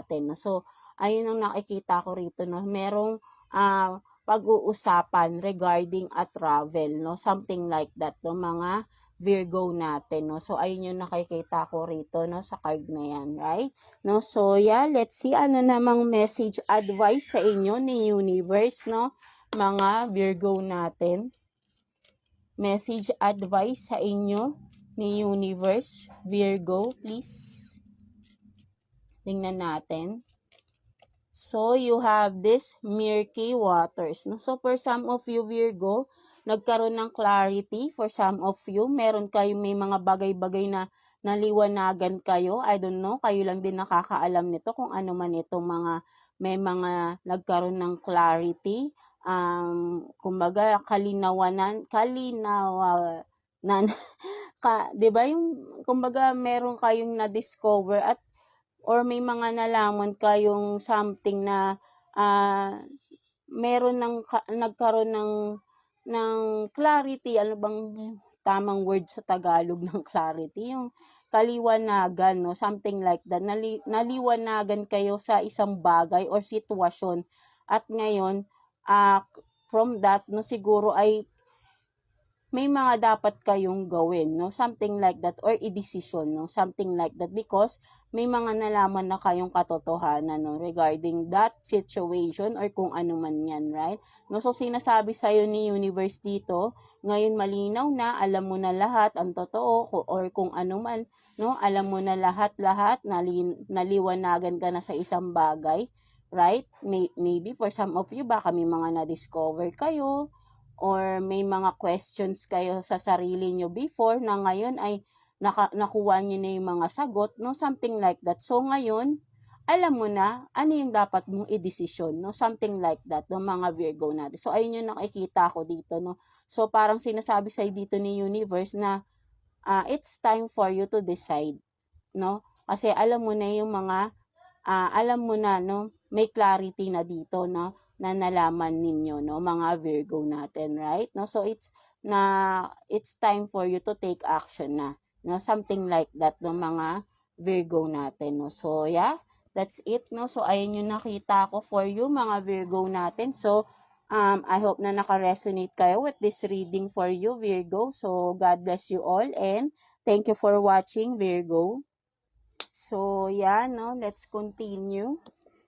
natin. No? So, ayun ang nakikita ko rito. No? Merong pag-uusapan regarding a travel. No? Something like that. No? Mga Virgo natin. No? So, ayun yung nakikita ko rito no? Sa card na yan. Right? No? So, yeah. Let's see ano namang message advice sa inyo ni Universe. No? Mga Virgo natin. Message advice sa inyo ni Universe, Virgo, please. Tingnan natin. So, you have this murky waters. No? So, for some of you, Virgo, nagkaroon ng clarity. For some of you, meron kayo may mga bagay-bagay na naliwanagan kayo. I don't know, kayo lang din nakakaalam nito kung ano man itong may mga nagkaroon ng clarity. Kumbaga, kalinawanan, 'di ba yung kumbaga meron kayong na-discover at or may mga nalaman kayong something na meron nagkaroon ng clarity, ano bang tamang word sa Tagalog ng clarity, yung kaliwanagan, no? Something like that. Naliwanagan kayo sa isang bagay or sitwasyon at ngayon, from that, no, siguro ay may mga dapat kayong gawin, no? Something like that, or i-decision, no? Something like that, because may mga nalaman na kayong katotohanan, no? Regarding that situation or kung ano man yan, right? No? So, sinasabi sa'yo ni Universe dito, ngayon malinaw na, alam mo na lahat, ang totoo, or kung ano man, no? Alam mo na lahat, naliwanagan ka na sa isang bagay, right? Maybe for some of you, baka may mga na-discover kayo, or may mga questions kayo sa sarili nyo before na ngayon ay nakuha nyo na yung mga sagot, no? Something like that. So, ngayon, alam mo na ano yung dapat mong i-desisyon, no? Something like that, no? Mga Virgo natin. So, ayun yung nakikita ko dito, no? So, parang sinasabi sa'yo dito ni Universe na it's time for you to decide, no? Kasi alam mo na yung mga, alam mo na, no? May clarity na dito, no? Na nalaman ninyo, no, mga Virgo natin, right? No, so it's time for you to take action na, no, something like that, no, mga Virgo natin, no. So yeah, that's it, no. So ayun yung nakita ko for you, mga Virgo natin. So I hope na naka-resonate kayo with this reading for you, Virgo. So God bless you all and thank you for watching, Virgo. So yeah, no, let's continue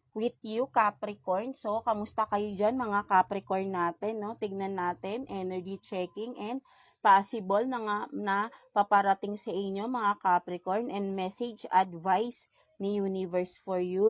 with you, Capricorn. So, kamusta kayo dyan, mga Capricorn natin, no? Tignan natin, energy checking and possible na paparating sa inyo, mga Capricorn, and message advice ni Universe for you.